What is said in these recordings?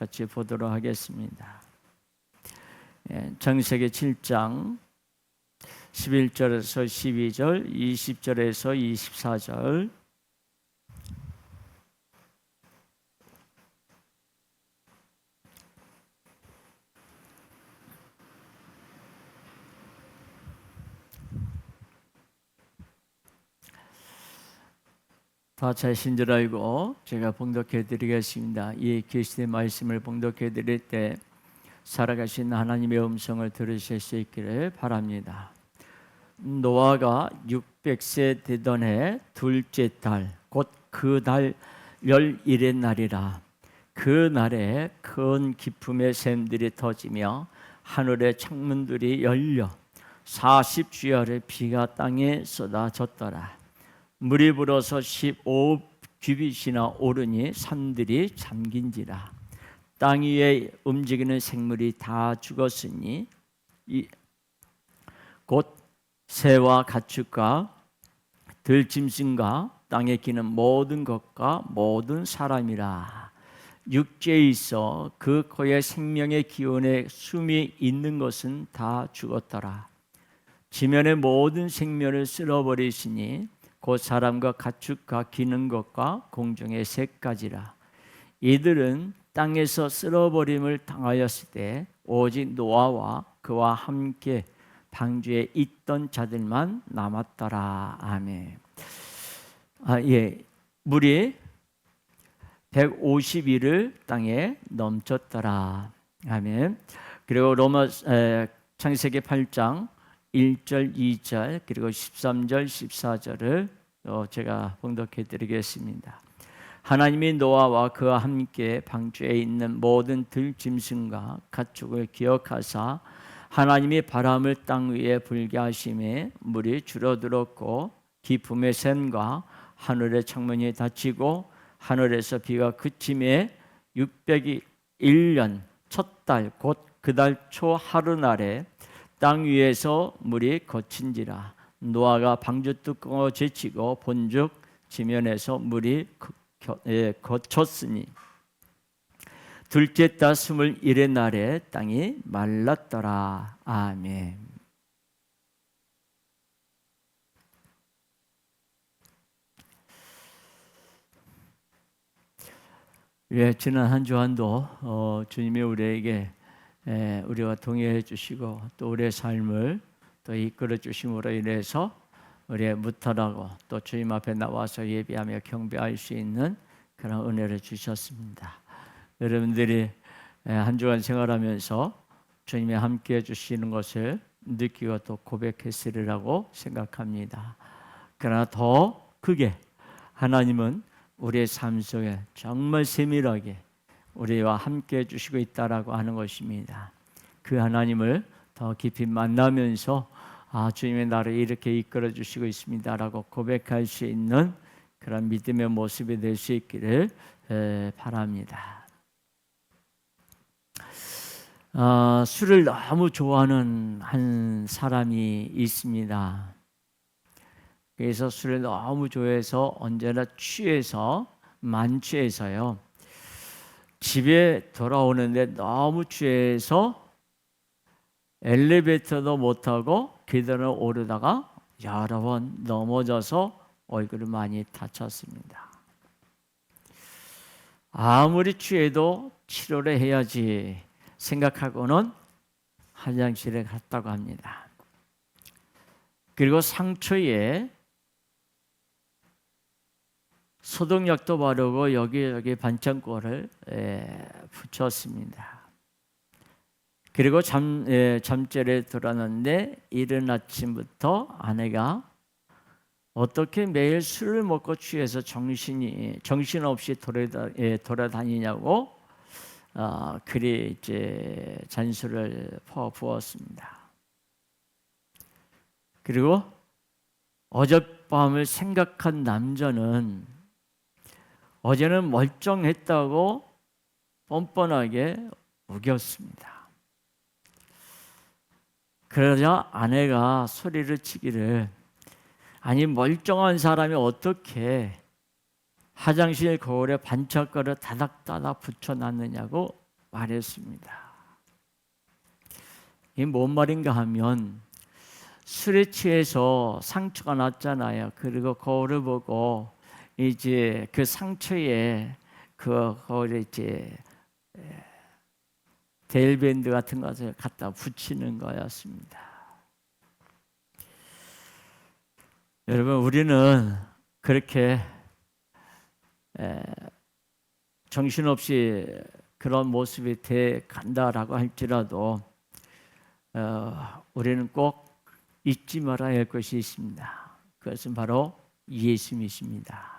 같이 보도록 하겠습니다. 창세기 7장 11절에서 12절, 20절에서 24절. 다 자신 줄 알고 제가 봉독해 드리겠습니다. 이 계시의 말씀을 봉독해 드릴 때 살아가신 하나님의 음성을 들으실 수 있기를 바랍니다. 노아가 600세 되던 해 둘째 달, 곧 그 달 열일의 날이라. 그 날에 큰 기품의 샘들이 터지며 하늘의 창문들이 열려 40주야의 비가 땅에 쏟아졌더라. 물이 불어서 15규빗이나 오르니 산들이 잠긴지라. 땅 위에 움직이는 생물이 다 죽었으니 곧 새와 가축과 들짐승과 땅에 기는 모든 것과 모든 사람이라. 육지에 있어 그 코에 생명의 기운에 숨이 있는 것은 다 죽었더라. 지면의 모든 생명을 쓸어버리시니 곧 사람과 가축과 기는 것과 공중의 새까지라. 이들은 땅에서 쓸어버림을 당하였을 때 오직 노아와 그와 함께 방주에 있던 자들만 남았더라. 아멘. 물이 150일을 땅에 넘쳤더라. 아멘. 그리고 창세기 8장 1절, 2절, 그리고 13절, 14절을 제가 봉독해 드리겠습니다. 하나님이 노아와 그와 함께 방주에 있는 모든 들짐승과 가축을 기억하사 하나님이 바람을 땅 위에 불게 하심에 물이 줄어들었고 기품의 샘과 하늘의 창문이 닫히고 하늘에서 비가 그침에 601년 첫 달 곧 그 달 초 하루날에 땅 위에서 물이 거친지라. 노아가 방주 뚜껑을 제치고 본즉 지면에서 물이 거쳤으니 둘째 달 21의 날에 땅이 말랐더라. 아멘. 지난 한 주간도 주님이 우리에게 우리와 동행해 주시고 또 우리의 삶을 또 이끌어 주심으로 인해서 우리의 무탈하고 또 주님 앞에 나와서 예배하며 경배할 수 있는 그런 은혜를 주셨습니다. 여러분들이 한 주간 생활하면서 주님이 함께해 주시는 것을 느끼고 또 고백했으리라고 생각합니다. 그러나 더 크게 하나님은 우리의 삶 속에 정말 세밀하게 우리와 함께해 주시고 있다라고 하는 것입니다. 그 하나님을 더 깊이 만나면서 주님의 나를 이렇게 이끌어 주시고 있습니다라고 고백할 수 있는 그런 믿음의 모습이 될 수 있기를 바랍니다. 술을 너무 좋아하는 한 사람이 있습니다. 그래서 술을 너무 좋아해서 언제나 만취해서요. 집에 돌아오는데 너무 취해서 엘리베이터도 못 타고 계단을 오르다가 여러 번 넘어져서 얼굴을 많이 다쳤습니다. 아무리 취해도 치료를 해야지 생각하고는 화장실에 갔다고 합니다. 그리고 상처에 소독약도 바르고 여기 반창고를 붙였습니다. 그리고 잠자리에 들었는데 이른 아침부터 아내가 어떻게 매일 술을 먹고 취해서 정신없이 돌아다니냐고 그리 이제 잔소리를 퍼부었습니다. 그리고 어젯밤을 생각한 남자는 어제는 멀쩡했다고 뻔뻔하게 우겼습니다. 그러자 아내가 소리를 치기를, 아니 멀쩡한 사람이 어떻게 화장실 거울에 반창고를 다닥다닥 붙여놨느냐고 말했습니다. 이게 뭔 말인가 하면 술에 취해서 상처가 났잖아요. 그리고 거울을 보고 이제 그 상처에 그 거울에 이제 데일밴드 같은 것을 갖다 붙이는 거였습니다. 여러분, 우리는 그렇게 정신없이 그런 모습이 돼 간다라고 할지라도 우리는 꼭 잊지 말아야 할 것이 있습니다. 그것은 바로 예수님이십니다.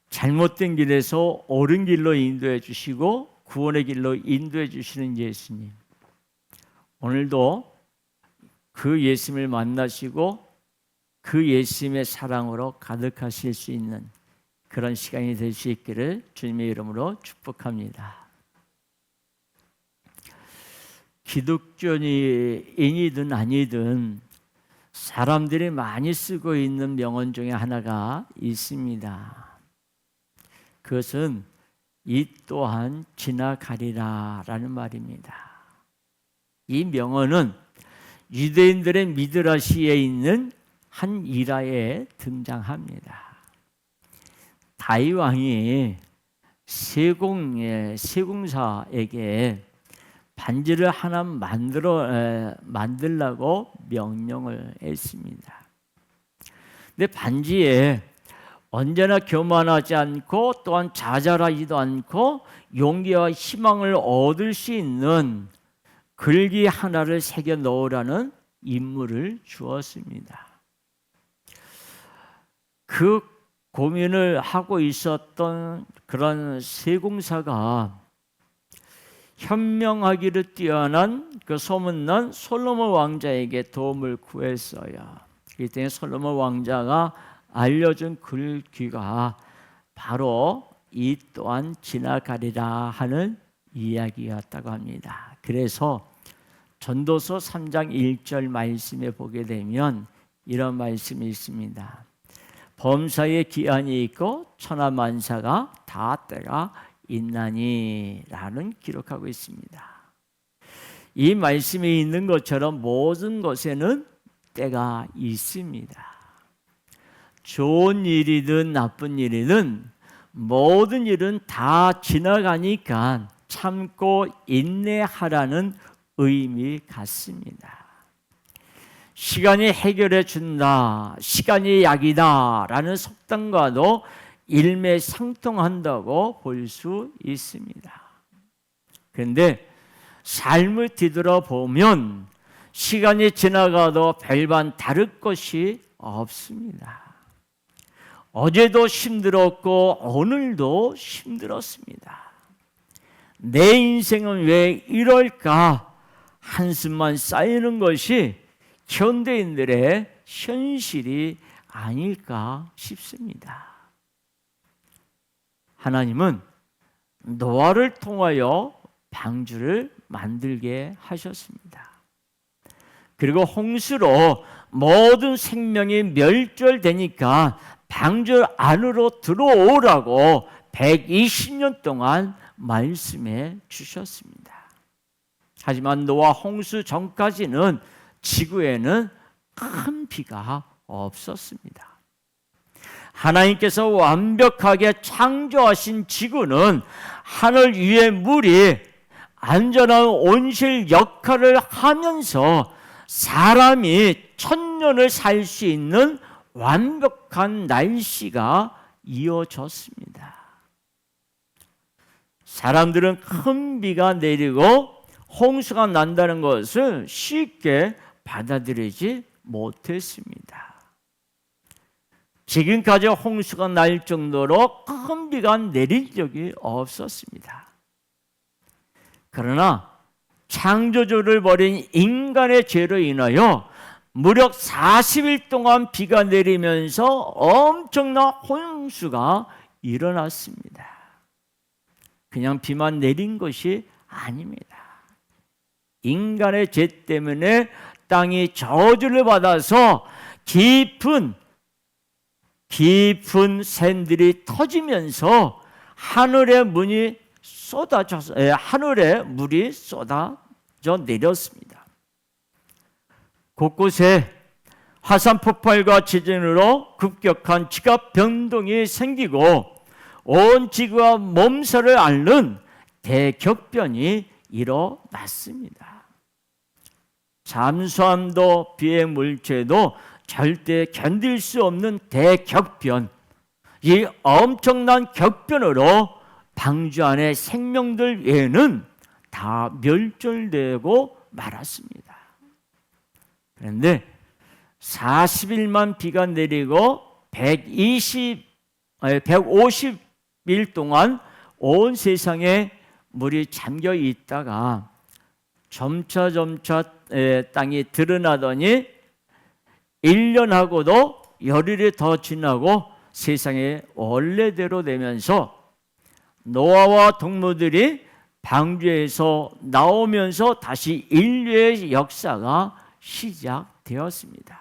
잘못된 길에서 옳은 길로 인도해 주시고 구원의 길로 인도해 주시는 예수님, 오늘도 그 예수님을 만나시고 그 예수님의 사랑으로 가득하실 수 있는 그런 시간이 될 수 있기를 주님의 이름으로 축복합니다. 기독교인이든 아니든 사람들이 많이 쓰고 있는 명언 중에 하나가 있습니다. 그것은 이 또한 지나가리라 라는 말입니다. 이 명언은 유대인들의 미드라시에 있는 한 일화에 등장합니다. 다윗 왕이 세공사에게 반지를 하나 만들라고 명령을 했습니다. 근데 반지에 언제나 교만하지 않고 또한 자잘하지도 않고 용기와 희망을 얻을 수 있는 글귀 하나를 새겨 넣으라는 임무를 주었습니다. 그 고민을 하고 있었던 그런 세공사가 현명하기로 뛰어난 그 소문난 솔로몬 왕자에게 도움을 구했어요. 이때 솔로몬 왕자가 알려준 글귀가 바로 이 또한 지나가리라 하는 이야기였다고 합니다. 그래서 전도서 3장 1절 말씀에 보게 되면 이런 말씀이 있습니다. 범사에 기한이 있고 천하만사가 다 때가 있나니 라는 기록하고 있습니다. 이 말씀이 있는 것처럼 모든 것에는 때가 있습니다. 좋은 일이든 나쁜 일이든 모든 일은 다 지나가니까 참고 인내하라는 의미 같습니다. 시간이 해결해 준다, 시간이 약이다 라는 속담과도 일맥상통한다고 볼 수 있습니다. 그런데 삶을 뒤돌아보면 시간이 지나가도 별반 다를 것이 없습니다. 어제도 힘들었고 오늘도 힘들었습니다. 내 인생은 왜 이럴까? 한숨만 쌓이는 것이 현대인들의 현실이 아닐까 싶습니다. 하나님은 노아를 통하여 방주를 만들게 하셨습니다. 그리고 홍수로 모든 생명이 멸절되니까 방주 안으로 들어오라고 120년 동안 말씀해 주셨습니다. 하지만 노아 홍수 전까지는 지구에는 큰 비가 없었습니다. 하나님께서 완벽하게 창조하신 지구는 하늘 위의 물이 안전한 온실 역할을 하면서 사람이 천년을 살 수 있는 완벽한 날씨가 이어졌습니다. 사람들은 큰 비가 내리고 홍수가 난다는 것을 쉽게 받아들이지 못했습니다. 지금까지 홍수가 날 정도로 큰 비가 내릴 적이 없었습니다. 그러나 창조주를 버린 인간의 죄로 인하여 무려 40일 동안 비가 내리면서 엄청난 홍수가 일어났습니다. 그냥 비만 내린 것이 아닙니다. 인간의 죄 때문에 땅이 저주를 받아서 깊은 샘들이 터지면서 하늘의 문이 쏟아져서 하늘에 물이 쏟아져 내렸습니다. 곳곳에 화산 폭발과 지진으로 급격한 지각 변동이 생기고 온 지구와 몸살을 앓는 대격변이 일어났습니다. 잠수함도 비행 물체도 절대 견딜 수 없는 대격변, 이 엄청난 격변으로 방주 안의 생명들 외에는 다 멸절되고 말았습니다. 그런데 40일만 비가 내리고 150일 동안 온 세상에 물이 잠겨 있다가 점차 땅이 드러나더니 1년하고도 열흘이 더 지나고 세상에 원래대로 되면서 노아와 동무들이 방주에서 나오면서 다시 인류의 역사가 시작되었습니다.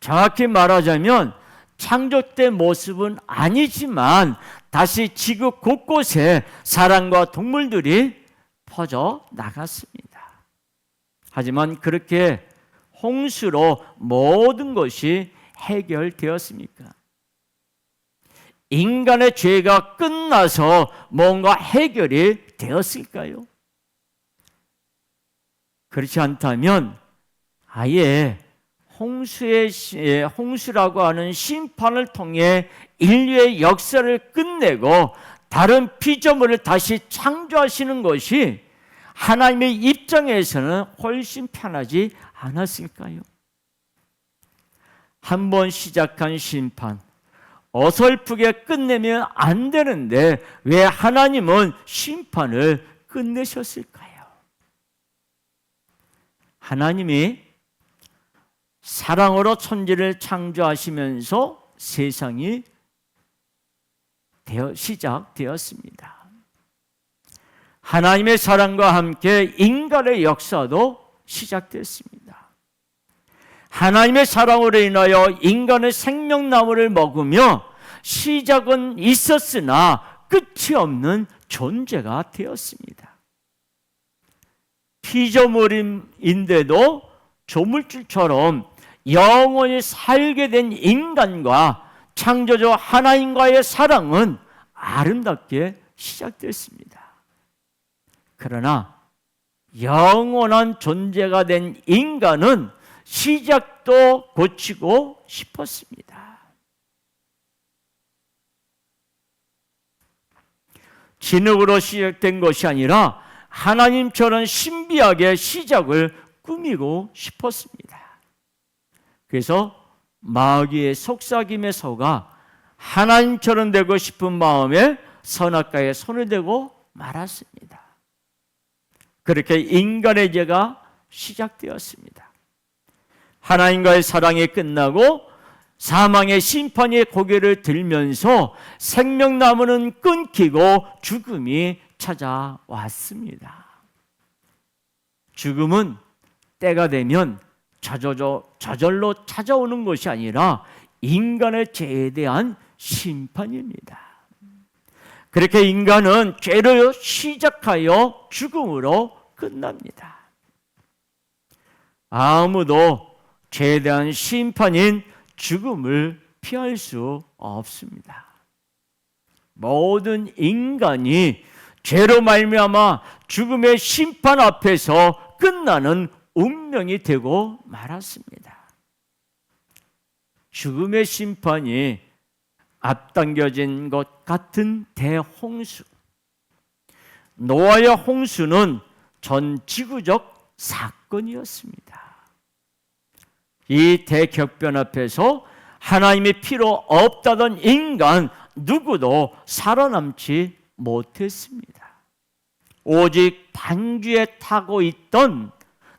정확히 말하자면 창조 때 모습은 아니지만 다시 지구 곳곳에 사람과 동물들이 퍼져 나갔습니다. 하지만 그렇게 홍수로 모든 것이 해결되었습니까? 인간의 죄가 끝나서 뭔가 해결이 되었을까요? 그렇지 않다면 아예 홍수라고 하는 심판을 통해 인류의 역사를 끝내고 다른 피조물을 다시 창조하시는 것이 하나님의 입장에서는 훨씬 편하지 않았을까요? 한번 시작한 심판, 어설프게 끝내면 안 되는데 왜 하나님은 심판을 끝내셨을까요? 하나님이 사랑으로 천지를 창조하시면서 세상이 시작되었습니다. 하나님의 사랑과 함께 인간의 역사도 시작됐습니다. 하나님의 사랑으로 인하여 인간의 생명나무를 먹으며 시작은 있었으나 끝이 없는 존재가 되었습니다. 피조물인데도 조물주처럼 영원히 살게 된 인간과 창조주 하나님과의 사랑은 아름답게 시작됐습니다. 그러나 영원한 존재가 된 인간은 시작도 고치고 싶었습니다. 진흙으로 시작된 것이 아니라 하나님처럼 신비하게 시작을 꾸미고 싶었습니다. 그래서 마귀의 속삭임에 속아 하나님처럼 되고 싶은 마음에 선악과에 손을 대고 말았습니다. 그렇게 인간의 죄가 시작되었습니다. 하나님과의 사랑이 끝나고 사망의 심판의 고개를 들면서 생명나무는 끊기고 죽음이 찾아왔습니다. 죽음은 때가 되면 저절로 찾아오는 것이 아니라 인간의 죄에 대한 심판입니다. 그렇게 인간은 죄로 시작하여 죽음으로 끝납니다. 아무도 죄에 대한 심판인 죽음을 피할 수 없습니다. 모든 인간이 죄로 말미암아 죽음의 심판 앞에서 끝나는 운명이 되고 말았습니다. 죽음의 심판이 앞당겨진 것 같은 대홍수, 노아의 홍수는 전 지구적 사건이었습니다. 이 대격변 앞에서 하나님의 피로 없다던 인간 누구도 살아남지 못했습니다. 오직 방주에 타고 있던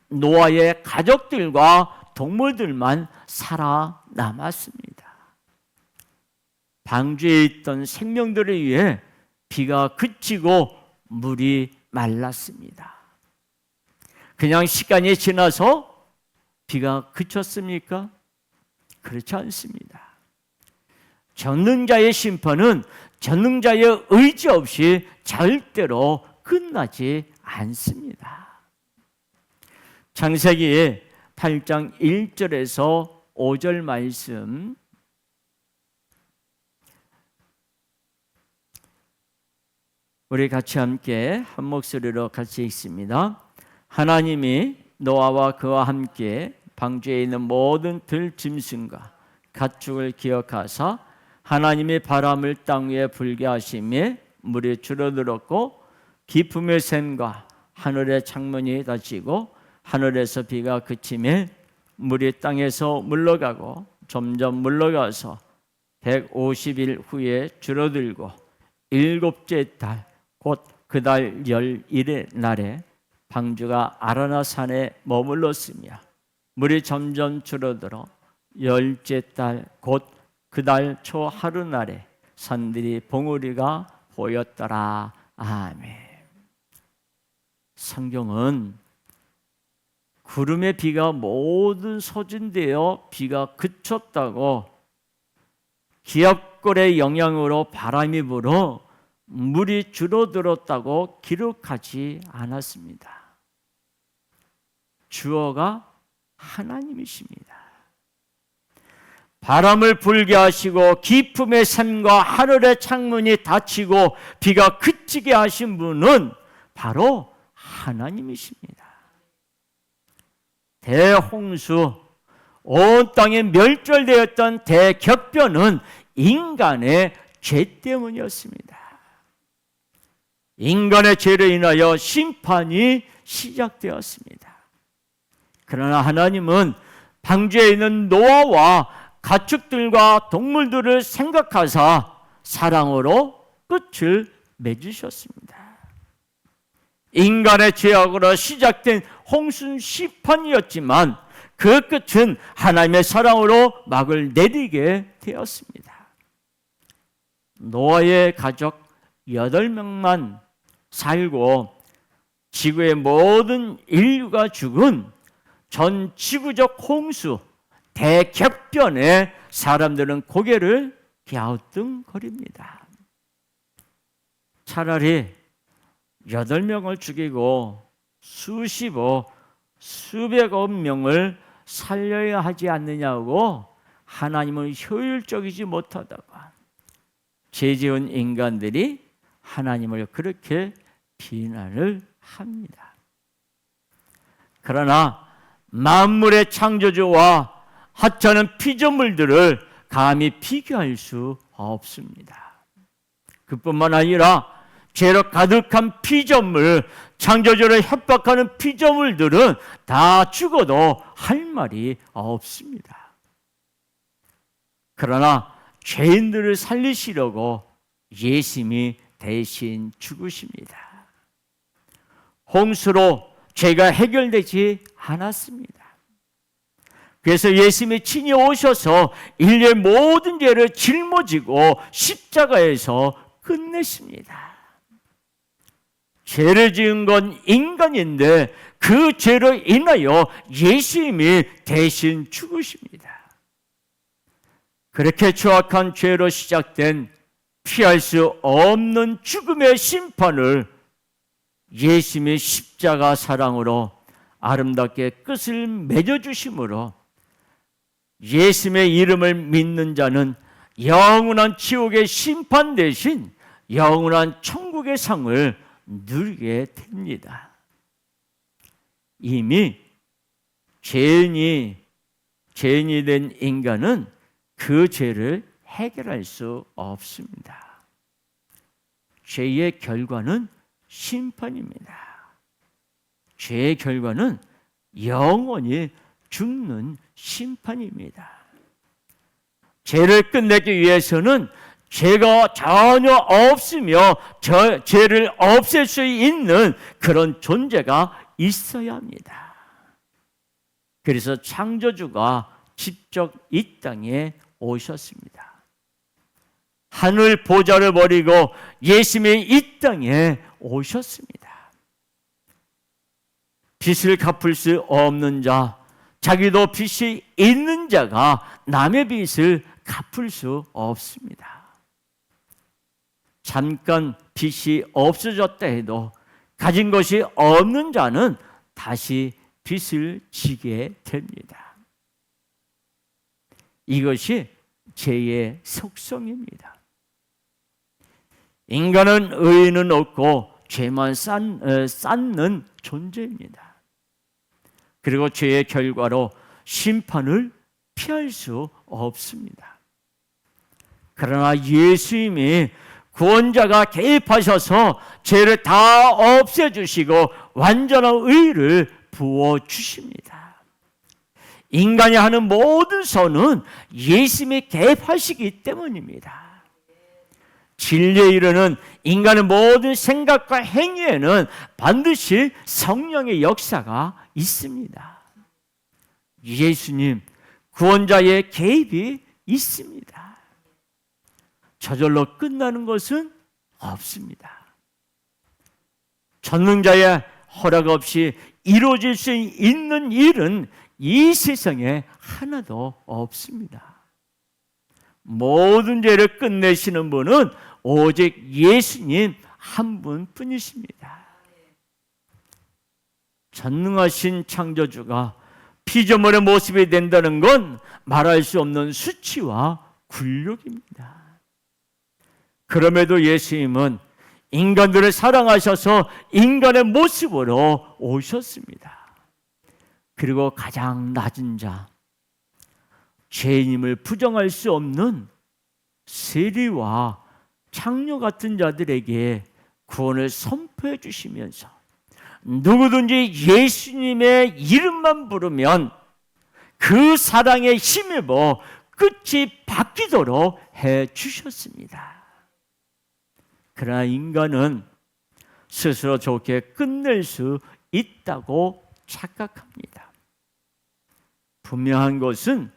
노아의 가족들과 동물들만 살아남았습니다. 방주에 있던 생명들을 위해 비가 그치고 물이 말랐습니다. 그냥 시간이 지나서 비가 그쳤습니까? 그렇지 않습니다. 젖는 자의 심판은 전능자의 의지 없이 절대로 끝나지 않습니다. 창세기 8장 1절에서 5절 말씀, 우리 같이 함께 한 목소리로 같이 읽습니다. 하나님이 노아와 그와 함께 방주에 있는 모든 들짐승과 가축을 기억하사 하나님이 바람을 땅 위에 불게 하심에 물이 줄어들었고 깊음의 샘과 하늘의 창문이 닫히고 하늘에서 비가 그치매 물이 땅에서 물러가고 점점 물러가서 150일 후에 줄어들고 일곱째 달 곧 그 달 11일의 날에 방주가 아라나 산에 머물렀으며 물이 점점 줄어들어 열째 달 곧 그 달 초 하루날에 산들이 봉우리가 보였더라. 아멘. 성경은 구름의 비가 모두 소진되어 비가 그쳤다고 기압골의 영향으로 바람이 불어 물이 줄어들었다고 기록하지 않았습니다. 주어가 하나님이십니다. 바람을 불게 하시고 깊음의 샘과 하늘의 창문이 닫히고 비가 그치게 하신 분은 바로 하나님이십니다. 대홍수, 온 땅에 멸절되었던 대격변은 인간의 죄 때문이었습니다. 인간의 죄로 인하여 심판이 시작되었습니다. 그러나 하나님은 방주에 있는 노아와 가축들과 동물들을 생각하사 사랑으로 끝을 맺으셨습니다. 인간의 죄악으로 시작된 홍수 심판이었지만 그 끝은 하나님의 사랑으로 막을 내리게 되었습니다. 노아의 가족 8명만 살고 지구의 모든 인류가 죽은 전 지구적 홍수 대격변에 사람들은 고개를 갸우뚱거립니다. 차라리 8명을 죽이고 수십억, 수백억 명을 살려야 하지 않느냐고 하나님은 효율적이지 못하다고 죄 지은 인간들이 하나님을 그렇게 비난을 합니다. 그러나 만물의 창조주와 하찮은 피조물들을 감히 비교할 수 없습니다. 그뿐만 아니라 죄로 가득한 피조물, 창조주를 협박하는 피조물들은 다 죽어도 할 말이 없습니다. 그러나 죄인들을 살리시려고 예수님이 대신 죽으십니다. 홍수로 죄가 해결되지 않았습니다. 그래서 예수님이 친히 오셔서 인류의 모든 죄를 짊어지고 십자가에서 끝내십니다. 죄를 지은 건 인간인데 그 죄로 인하여 예수님이 대신 죽으십니다. 그렇게 추악한 죄로 시작된 피할 수 없는 죽음의 심판을 예수님의 십자가 사랑으로 아름답게 끝을 맺어주심으로 예수님의 이름을 믿는 자는 영원한 지옥의 심판 대신 영원한 천국의 상을 누리게 됩니다. 이미 죄인이 된 인간은 그 죄를 해결할 수 없습니다. 죄의 결과는 심판입니다. 죄의 결과는 영원히 죽는 심판입니다. 죄를 끝내기 위해서는 죄가 전혀 없으며 죄를 없앨 수 있는 그런 존재가 있어야 합니다. 그래서 창조주가 직접 이 땅에 오셨습니다. 하늘 보좌를 버리고 예수님이 이 땅에 오셨습니다. 빚을 갚을 수 없는 자, 자기도 빚이 있는 자가 남의 빚을 갚을 수 없습니다. 잠깐 빚이 없어졌다 해도 가진 것이 없는 자는 다시 빚을 지게 됩니다. 이것이 죄의 속성입니다. 인간은 의인은 없고 죄만 쌓는 존재입니다. 그리고 죄의 결과로 심판을 피할 수 없습니다. 그러나 예수님이 구원자가 개입하셔서 죄를 다 없애주시고 완전한 의를 부어주십니다. 인간이 하는 모든 선은 예수님이 개입하시기 때문입니다. 진리에 이르는 인간의 모든 생각과 행위에는 반드시 성령의 역사가 있습니다. 예수님, 구원자의 개입이 있습니다. 저절로 끝나는 것은 없습니다. 전능자의 허락 없이 이루어질 수 있는 일은 이 세상에 하나도 없습니다. 모든 죄를 끝내시는 분은 오직 예수님 한 분뿐이십니다. 전능하신 창조주가 피조물의 모습이 된다는 건 말할 수 없는 수치와 굴욕입니다. 그럼에도 예수님은 인간들을 사랑하셔서 인간의 모습으로 오셨습니다. 그리고 가장 낮은 자, 죄인임을 부정할 수 없는 세리와 창녀 같은 자들에게 구원을 선포해 주시면서 누구든지 예수님의 이름만 부르면 그 사랑에 힘입어 끝이 바뀌도록 해 주셨습니다. 그러나 인간은 스스로 좋게 끝낼 수 있다고 착각합니다. 분명한 것은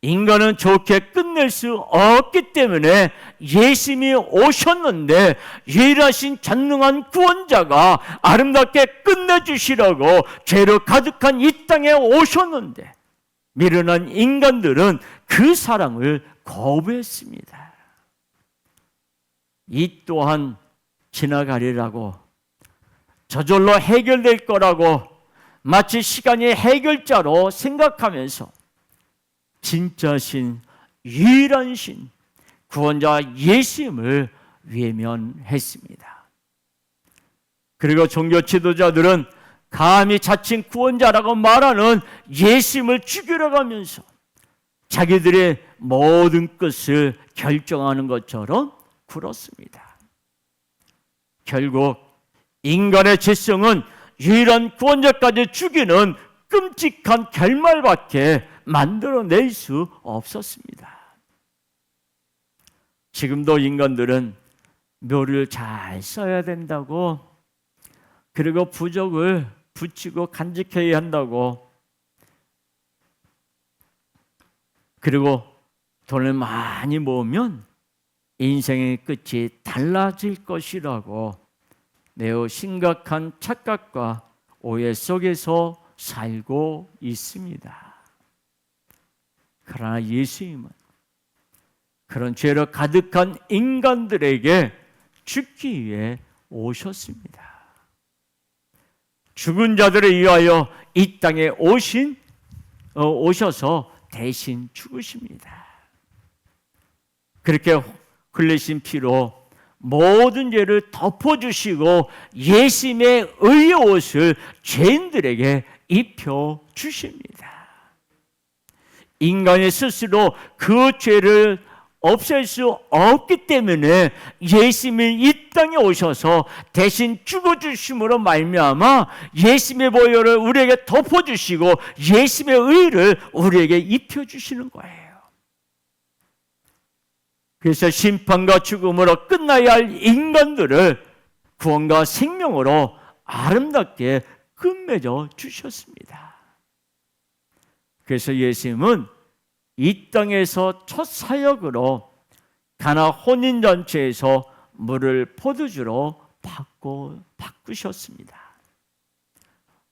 인간은 좋게 끝낼 수 없기 때문에 예수님이 오셨는데 유일하신 전능한 구원자가 아름답게 끝내주시라고 죄로 가득한 이 땅에 오셨는데 미련한 인간들은 그 사랑을 거부했습니다. 이 또한 지나가리라고 저절로 해결될 거라고 마치 시간이 해결자로 생각하면서 진짜신 유일한 신 구원자 예수님을 외면했습니다. 그리고 종교 지도자들은 감히 자칭 구원자라고 말하는 예수님을 죽이려 가면서 자기들의 모든 것을 결정하는 것처럼 굴었습니다. 결국 인간의 죄성은 유일한 구원자까지 죽이는 끔찍한 결말밖에 만들어낼 수 없었습니다. 지금도 인간들은 묘를 잘 써야 된다고, 그리고 부적을 붙이고 간직해야 한다고, 그리고 돈을 많이 모으면 인생의 끝이 달라질 것이라고 매우 심각한 착각과 오해 속에서 살고 있습니다. 그러나 예수님은 그런 죄로 가득한 인간들에게 죽기 위해 오셨습니다. 죽은 자들을 위하여 이 땅에 오셔서 대신 죽으십니다. 그렇게 흘리신 피로 모든 죄를 덮어주시고 예수님의 의의 옷을 죄인들에게 입혀주십니다. 인간이 스스로 그 죄를 없앨 수 없기 때문에 예수님이 이 땅에 오셔서 대신 죽어주심으로 말미암아 예수님의 보혈을 우리에게 덮어주시고 예수님의 의를 우리에게 입혀주시는 거예요. 그래서 심판과 죽음으로 끝나야 할 인간들을 구원과 생명으로 아름답게 끝맺어 주셨습니다. 그래서 예수님은 이 땅에서 첫 사역으로 가나 혼인잔치에서 물을 포도주로 바꾸셨습니다.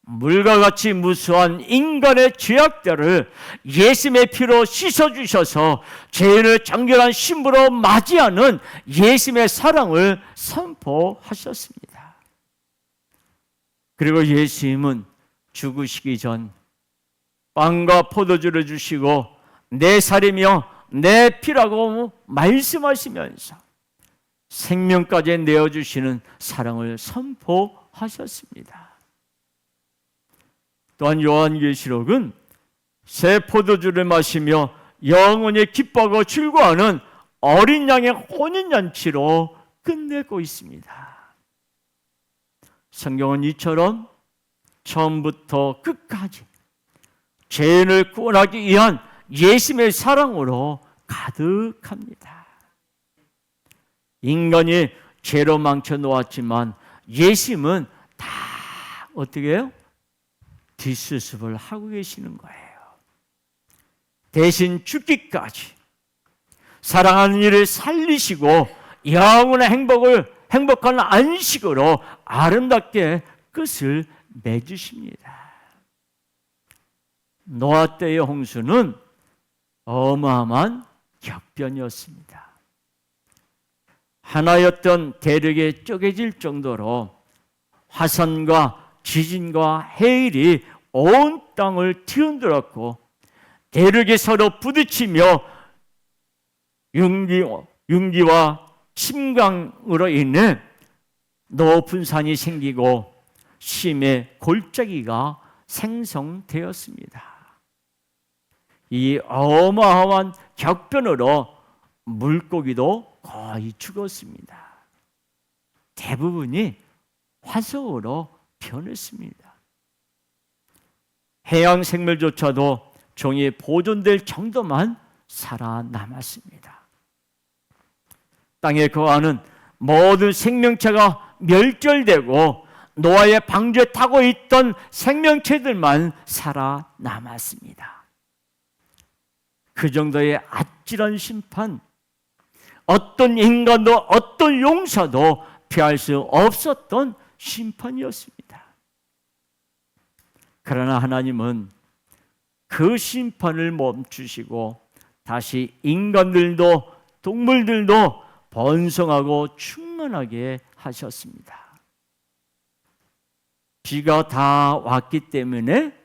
물과 같이 무수한 인간의 죄악들을 예수님의 피로 씻어주셔서 죄인을 정결한 신부로 맞이하는 예수님의 사랑을 선포하셨습니다. 그리고 예수님은 죽으시기 전 빵과 포도주를 주시고 내 살이며 내 피라고 말씀하시면서 생명까지 내어주시는 사랑을 선포하셨습니다. 또한 요한계시록은 새 포도주를 마시며 영원히 기뻐하고 즐거워하는 어린 양의 혼인잔치로 끝내고 있습니다. 성경은 이처럼 처음부터 끝까지 죄인을 구원하기 위한 예수님의 사랑으로 가득합니다. 인간이 죄로 망쳐 놓았지만 예수님은 다 어떻게 해요? 뒷수습을 하고 계시는 거예요. 대신 죽기까지 사랑하는 이를 살리시고 영원한 행복한 안식으로 아름답게 끝을 맺으십니다. 노아 때의 홍수는 어마어마한 격변이었습니다. 하나였던 대륙이 쪼개질 정도로 화산과 지진과 해일이 온 땅을 뒤흔들었고 대륙이 서로 부딪히며 융기와 침강으로 인해 높은 산이 생기고 심해 골짜기가 생성되었습니다. 이 어마어마한 격변으로 물고기도 거의 죽었습니다. 대부분이 화석으로 변했습니다. 해양 생물조차도 종이 보존될 정도만 살아남았습니다. 땅에 거하는 모든 생명체가 멸절되고 노아의 방주에 타고 있던 생명체들만 살아남았습니다. 그 정도의 아찔한 심판, 어떤 인간도 어떤 용사도 피할 수 없었던 심판이었습니다. 그러나 하나님은 그 심판을 멈추시고 다시 인간들도 동물들도 번성하고 충만하게 하셨습니다. 비가 다 왔기 때문에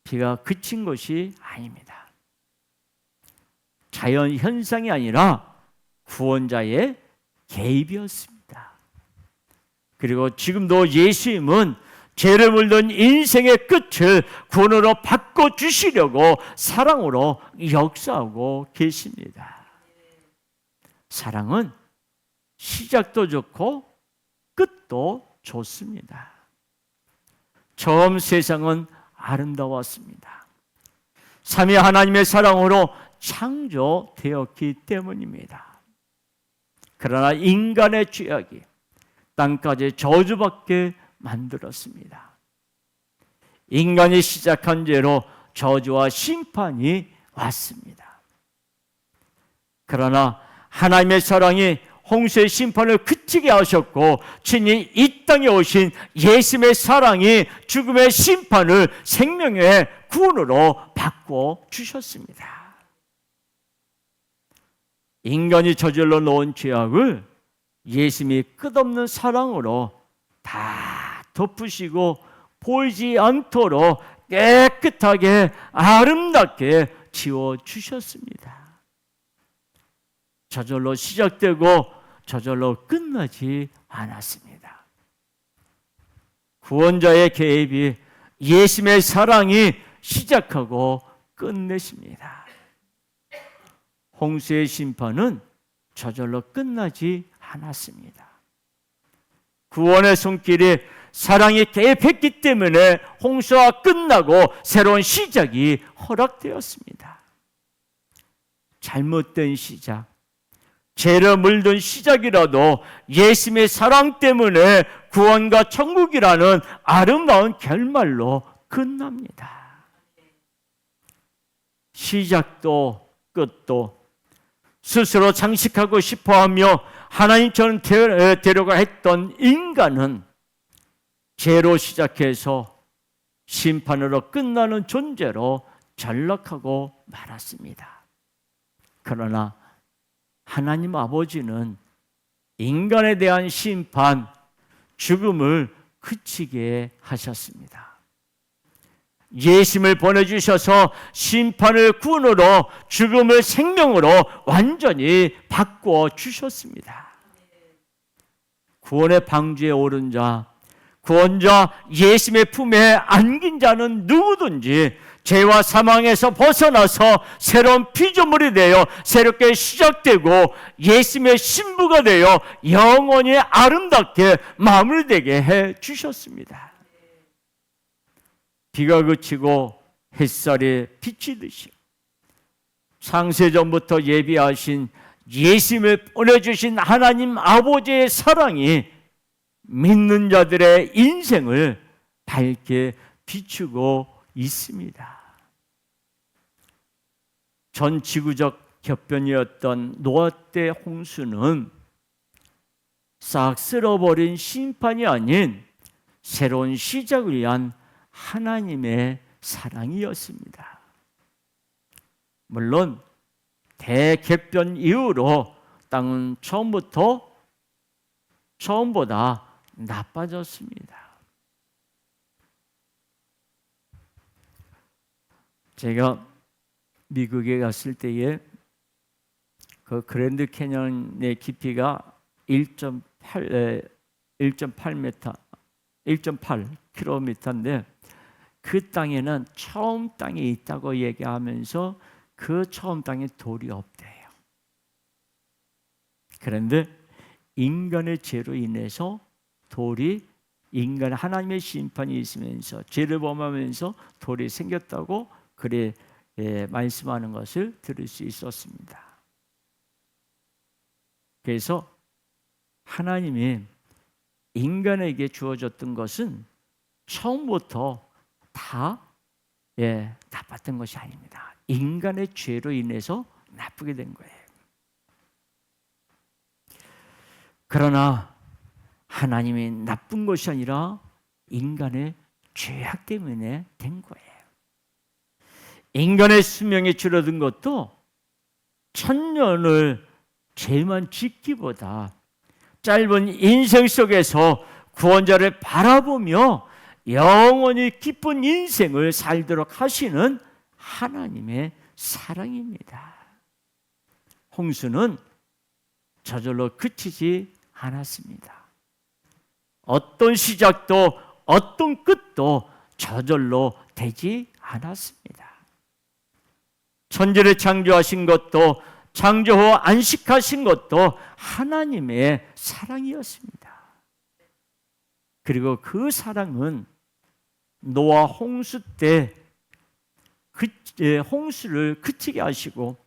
비가 그친 것이 아닙니다. 자연 현상이 아니라 구원자의 개입이었습니다. 그리고 지금도 예수님은 죄를 물던 인생의 끝을 구원으로 바꿔주시려고 사랑으로 역사하고 계십니다. 사랑은 시작도 좋고 끝도 좋습니다. 처음 세상은 아름다웠습니다. 삼위 하나님의 사랑으로 창조되었기 때문입니다. 그러나 인간의 죄악이 땅까지 저주받게 만들었습니다. 인간이 시작한 죄로 저주와 심판이 왔습니다. 그러나 하나님의 사랑이 홍수의 심판을 그치게 하셨고 친히 이 땅에 오신 예수님의 사랑이 죽음의 심판을 생명의 구원으로 바꿔 주셨습니다. 인간이 저질러 놓은 죄악을 예수님이 끝없는 사랑으로 다 덮으시고 보이지 않도록 깨끗하게 아름답게 지워주셨습니다. 저절로 시작되고 저절로 끝나지 않았습니다. 구원자의 개입이 예수님의 사랑이 시작하고 끝내십니다. 홍수의 심판은 저절로 끝나지 않았습니다. 구원의 손길이 사랑이 개입했기 때문에 홍수가 끝나고 새로운 시작이 허락되었습니다. 잘못된 시작, 죄를 물든 시작이라도 예수님의 사랑 때문에 구원과 천국이라는 아름다운 결말로 끝납니다. 시작도 끝도 스스로 장식하고 싶어하며 하나님처럼 되려고 했던 인간은 죄로 시작해서 심판으로 끝나는 존재로 전락하고 말았습니다. 그러나 하나님 아버지는 인간에 대한 심판, 죽음을 그치게 하셨습니다. 예수님을 보내주셔서 심판을 구원으로, 죽음을 생명으로 완전히 바꾸어 주셨습니다. 구원의 방주에 오른 자, 구원자 예수님의 품에 안긴 자는 누구든지 죄와 사망에서 벗어나서 새로운 피조물이 되어 새롭게 시작되고 예수님의 신부가 되어 영원히 아름답게 마무리되게 해 주셨습니다. 비가 그치고 햇살이 비치듯이 창세전부터 예비하신 예수님을 보내주신 하나님 아버지의 사랑이 믿는 자들의 인생을 밝게 비추고 있습니다. 전 지구적 격변이었던 노아 때 홍수는 싹 쓸어버린 심판이 아닌 새로운 시작을 위한 하나님의 사랑이었습니다. 물론 대격변 이후로 땅은 처음보다 나빠졌습니다. 제가 미국에 갔을 때에 그 그랜드 캐년의 깊이가 1.8km인데 그 땅에는 처음 땅에 있다고 얘기하면서 그 처음 땅에 돌이 없대요. 그런데 인간의 죄로 인해서 돌이, 인간 하나님의 심판이 있으면서 죄를 범하면서 돌이 생겼다고 그래 말씀하는 것을 들을 수 있었습니다. 그래서 하나님이 인간에게 주어졌던 것은 처음부터 다 나빴던 것이 아닙니다. 인간의 죄로 인해서 나쁘게 된 거예요. 그러나 하나님이 나쁜 것이 아니라 인간의 죄악 때문에 된 거예요. 인간의 수명이 줄어든 것도 1000년을 죄만 짓기보다 짧은 인생 속에서 구원자를 바라보며 영원히 기쁜 인생을 살도록 하시는 하나님의 사랑입니다. 홍수는 저절로 그치지 않았습니다. 어떤 시작도 어떤 끝도 저절로 되지 않았습니다. 천지를 창조하신 것도 창조 후 안식하신 것도 하나님의 사랑이었습니다. 그리고 그 사랑은 노아 홍수 때 홍수를 그치게 하시고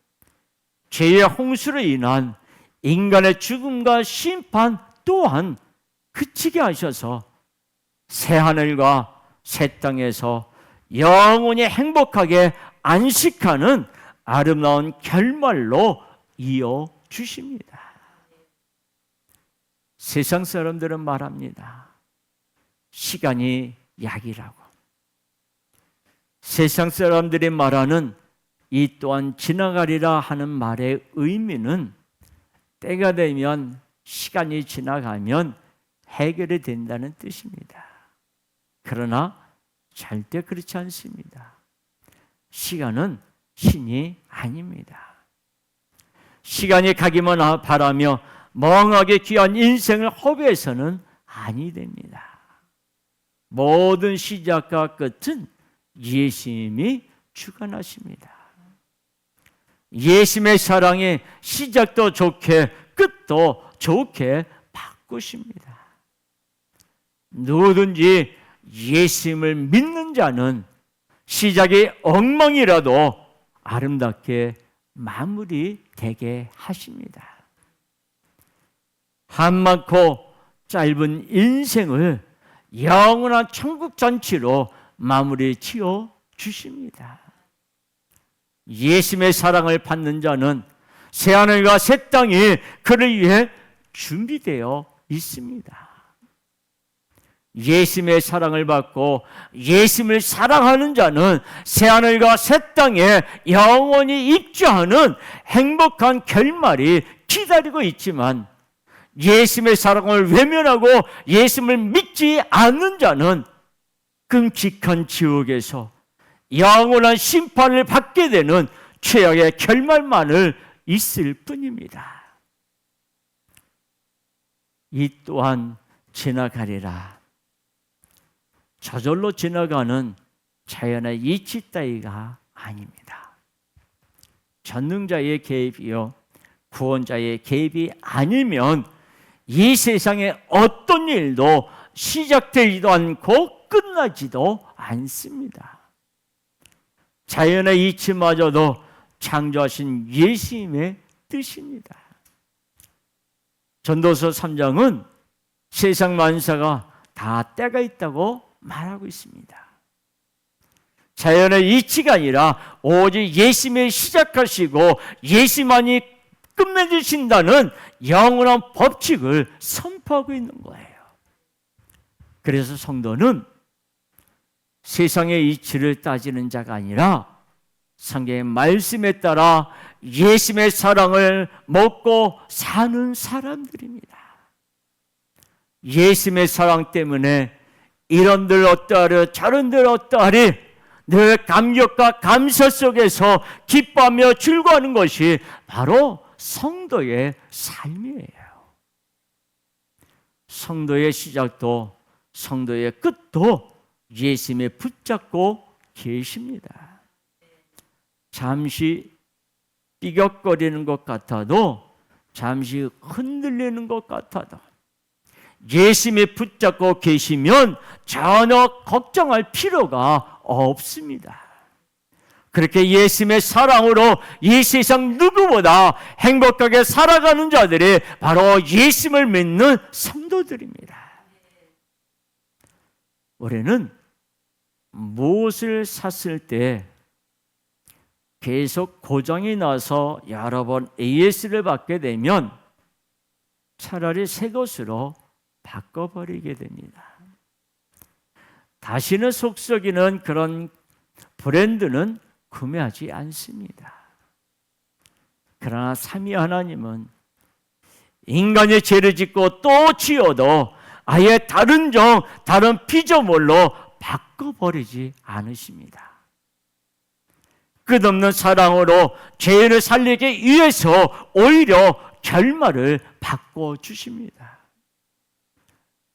죄의 홍수로 인한 인간의 죽음과 심판 또한 그치게 하셔서 새하늘과 새 땅에서 영원히 행복하게 안식하는 아름다운 결말로 이어주십니다. 세상 사람들은 말합니다. 시간이 약이라고. 세상 사람들이 말하는 이 또한 지나가리라 하는 말의 의미는 때가 되면, 시간이 지나가면 해결이 된다는 뜻입니다. 그러나 절대 그렇지 않습니다. 시간은 신이 아닙니다. 시간이 가기만 바라며 멍하게 귀한 인생을 허비해서는 아니 됩니다. 모든 시작과 끝은 예수님이 주관하십니다. 예수님의 사랑이 시작도 좋게 끝도 좋게 바꾸십니다. 누구든지 예수님을 믿는 자는 시작이 엉망이라도 아름답게 마무리되게 하십니다. 한많고 짧은 인생을 영원한 천국 잔치로 마무리 지어 주십니다. 예수님의 사랑을 받는 자는 새하늘과 새 땅이 그를 위해 준비되어 있습니다. 예수님의 사랑을 받고 예수님을 사랑하는 자는 새하늘과 새 땅에 영원히 입주하는 행복한 결말이 기다리고 있지만, 예수님의 사랑을 외면하고 예수님을 믿지 않는 자는 끔찍한 지옥에서 영원한 심판을 받게 되는 최악의 결말만을 있을 뿐입니다. 이 또한 지나가리라. 저절로 지나가는 자연의 이치 따위가 아닙니다. 전능자의 개입이요 구원자의 개입이 아니면 이 세상의 어떤 일도 시작되지도 않고 끝나지도 않습니다. 자연의 이치마저도 창조하신 예수님의 뜻입니다. 전도서 3장은 세상 만사가 다 때가 있다고 말하고 있습니다. 자연의 이치가 아니라 오직 예수님이 시작하시고 예수만이 끝맺으신다는 영원한 법칙을 선포하고 있는 거예요. 그래서 성도는 세상의 이치를 따지는 자가 아니라 성경의 말씀에 따라 예수님의 사랑을 먹고 사는 사람들입니다. 예수님의 사랑 때문에 이런들 어떠하려 저런들 어떠하리 늘 감격과 감사 속에서 기뻐하며 즐거워하는 것이 바로 성도의 삶이에요. 성도의 시작도 성도의 끝도 예수님에 붙잡고 계십니다. 잠시 삐걱거리는 것 같아도, 잠시 흔들리는 것 같아도 예수님에 붙잡고 계시면 전혀 걱정할 필요가 없습니다. 그렇게 예수님의 사랑으로 이 세상 누구보다 행복하게 살아가는 자들이 바로 예수님을 믿는 성도들입니다. 우리는 무엇을 샀을 때 계속 고장이 나서 여러 번 AS를 받게 되면 차라리 새 것으로 바꿔버리게 됩니다. 다시는 속썩이는 그런 브랜드는 구매하지 않습니다. 그러나 삼위 하나님은 인간의 죄를 짓고 또 지어도 아예 다른 종, 다른 피조물로 바꿔버리지 않으십니다. 끝없는 사랑으로 죄인을 살리기 위해서 오히려 결말을 바꿔주십니다.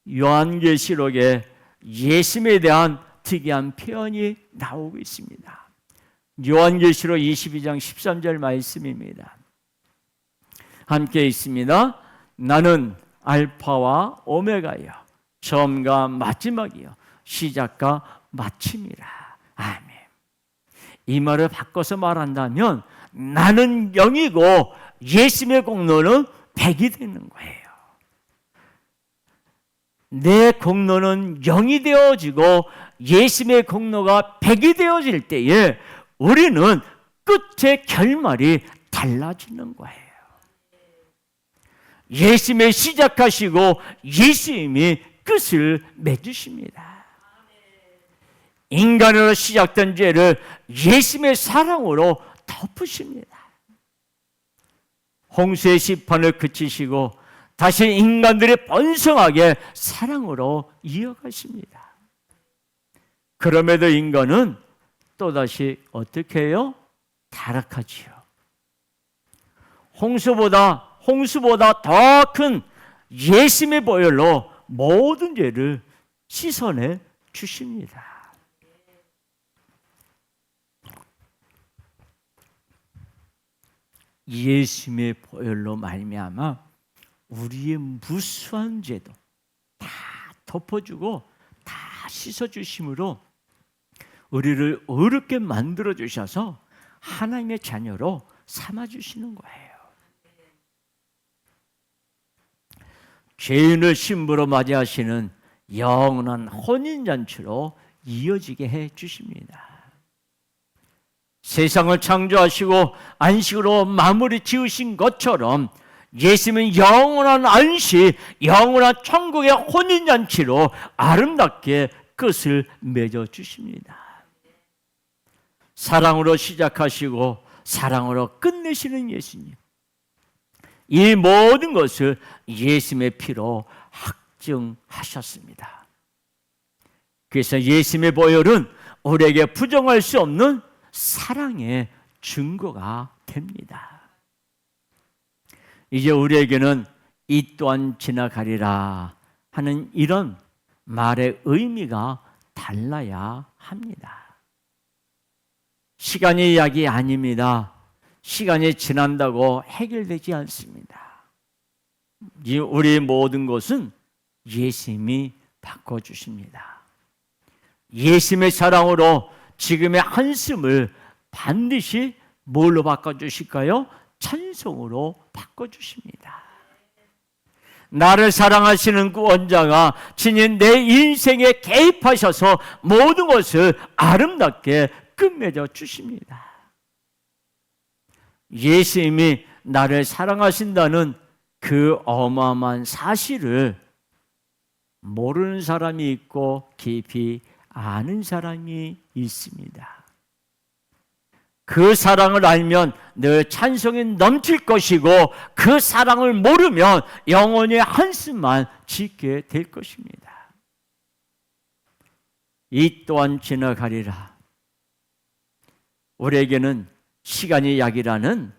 요한계시록에 예수님에 대한 특이한 표현이 나오고 있습니다. 요한계시록 22장 13절 말씀입니다. 함께 있습니다. 나는 알파와 오메가요 처음과 마지막이요 시작과 마침이라. 아멘. 이 말을 바꿔서 말한다면 나는 0이고 예수님의 공로는 100이 되는 거예요. 내 공로는 0이 되어지고 예수님의 공로가 100이 되어질 때에 우리는 끝의 결말이 달라지는 거예요. 예수님이 시작하시고 예수님이 끝을 맺으십니다. 인간으로 시작된 죄를 예수님의 사랑으로 덮으십니다. 홍수의 심판을 그치시고 다시 인간들이 번성하게 사랑으로 이어가십니다. 그럼에도 인간은 또다시 어떻게 해요? 타락하지요. 홍수보다 더 큰 예수님의 보혈로 모든 죄를 씻어내 주십니다. 예수님의 보혈로 말미암아 우리의 무수한 죄도 다 덮어주고 다 씻어주심으로 우리를 의롭게 만들어 주셔서 하나님의 자녀로 삼아주시는 거예요. 죄인을 신부로 맞이하시는 영원한 혼인잔치로 이어지게 해주십니다. 세상을 창조하시고 안식으로 마무리 지으신 것처럼 예수님은 영원한 안식, 영원한 천국의 혼인잔치로 아름답게 끝을 맺어주십니다. 사랑으로 시작하시고 사랑으로 끝내시는 예수님. 이 모든 것을 예수님의 피로 확증하셨습니다. 그래서 예수님의 보혈은 우리에게 부정할 수 없는 사랑의 증거가 됩니다. 이제 우리에게는 이 또한 지나가리라 하는 이런 말의 의미가 달라야 합니다. 시간의 이야기 아닙니다. 시간이 지난다고 해결되지 않습니다. 우리의 모든 것은 예수님이 바꿔주십니다. 예수님의 사랑으로 지금의 한숨을 반드시 뭘로 바꿔주실까요? 찬송으로 바꿔주십니다. 나를 사랑하시는 구원자가 친히 내 인생에 개입하셔서 모든 것을 아름답게 끝맺어 주십니다. 예수님이 나를 사랑하신다는 그 어마어마한 사실을 모르는 사람이 있고 깊이 아는 사람이 있습니다. 그 사랑을 알면 늘 찬송이 넘칠 것이고 그 사랑을 모르면 영원히 한숨만 짓게 될 것입니다. 이 또한 지나가리라. 우리에게는 시간이 약이라는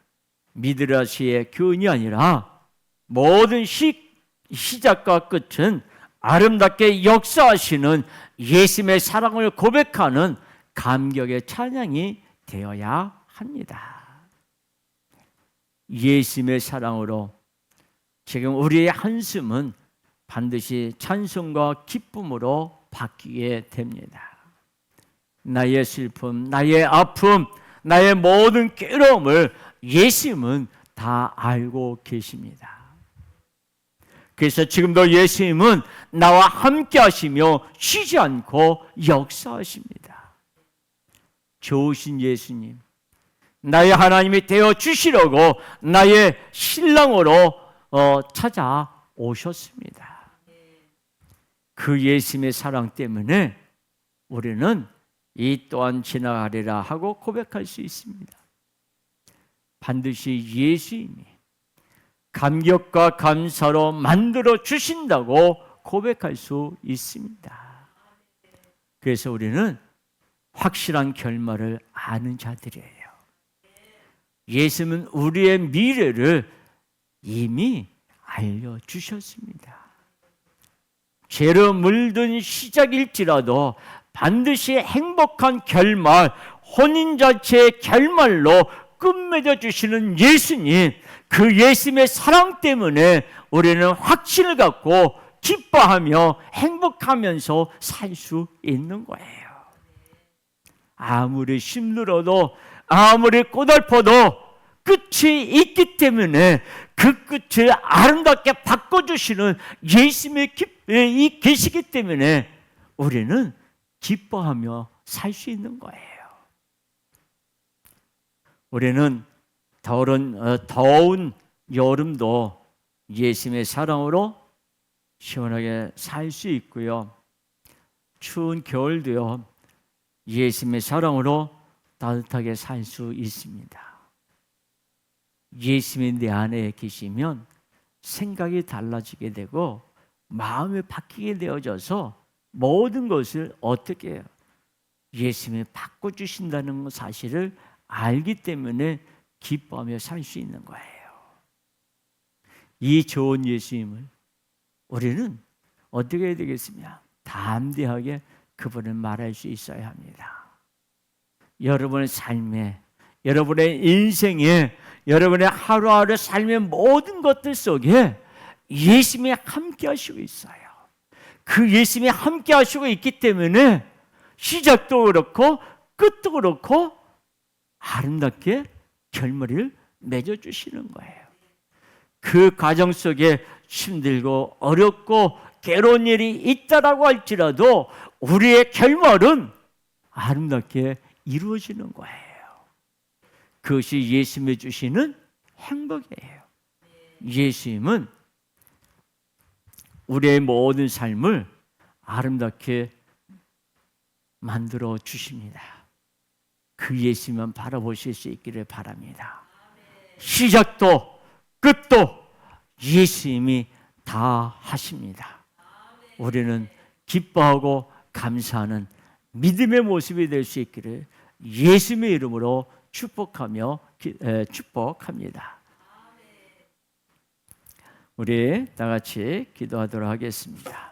미드라시의 교훈이 아니라 모든 시작과 끝은 아름답게 역사하시는 예수님의 사랑을 고백하는 감격의 찬양이 되어야 합니다. 예수님의 사랑으로 지금 우리의 한숨은 반드시 찬송과 기쁨으로 바뀌게 됩니다. 나의 슬픔, 나의 아픔, 나의 모든 괴로움을 예수님은 다 알고 계십니다. 그래서 지금도 예수님은 나와 함께 하시며 쉬지 않고 역사하십니다. 좋으신 예수님, 나의 하나님이 되어 주시려고 나의 신랑으로 찾아오셨습니다. 그 예수님의 사랑 때문에 우리는 이 또한 지나가리라 하고 고백할 수 있습니다. 반드시 예수님이 감격과 감사로 만들어 주신다고 고백할 수 있습니다. 그래서 우리는 확실한 결말을 아는 자들이에요. 예수님은 우리의 미래를 이미 알려주셨습니다. 죄로 물든 시작일지라도 반드시 행복한 결말, 혼인잔치의 결말로 끝맺어 주시는 예수님, 그 예수님의 사랑 때문에 우리는 확신을 갖고 기뻐하며 행복하면서 살 수 있는 거예요. 아무리 힘들어도 아무리 고달퍼도 끝이 있기 때문에 그 끝을 아름답게 바꿔주시는 예수님이 계시기 때문에 우리는 기뻐하며 살 수 있는 거예요. 우리는 더운 여름도 예수님의 사랑으로 시원하게 살 수 있고요. 추운 겨울도요, 예수님의 사랑으로 따뜻하게 살 수 있습니다. 예수님이 내 안에 계시면 생각이 달라지게 되고 마음이 바뀌게 되어져서 모든 것을 어떻게 해요? 예수님이 바꿔주신다는 사실을 알기 때문에 기뻐하며 살 수 있는 거예요. 이 좋은 예수님을 우리는 어떻게 해야 되겠습니까? 담대하게 그분을 말할 수 있어야 합니다. 여러분의 삶에, 여러분의 인생에, 여러분의 하루하루 삶의 모든 것들 속에 예수님이 함께 하시고 있어요. 그 예수님이 함께 하시고 있기 때문에 시작도 그렇고 끝도 그렇고 아름답게 결말을 맺어주시는 거예요. 그 과정 속에 힘들고 어렵고 괴로운 일이 있다라고 할지라도 우리의 결말은 아름답게 이루어지는 거예요. 그것이 예수님이 주시는 행복이에요. 예수님은 우리의 모든 삶을 아름답게 만들어 주십니다. 그 예수님만 바라보실 수 있기를 바랍니다. 시작도 끝도 예수님이 다 하십니다. 우리는 기뻐하고 감사하는 믿음의 모습이 될 수 있기를 예수님의 이름으로 축복합니다. 우리 다 같이 기도하도록 하겠습니다.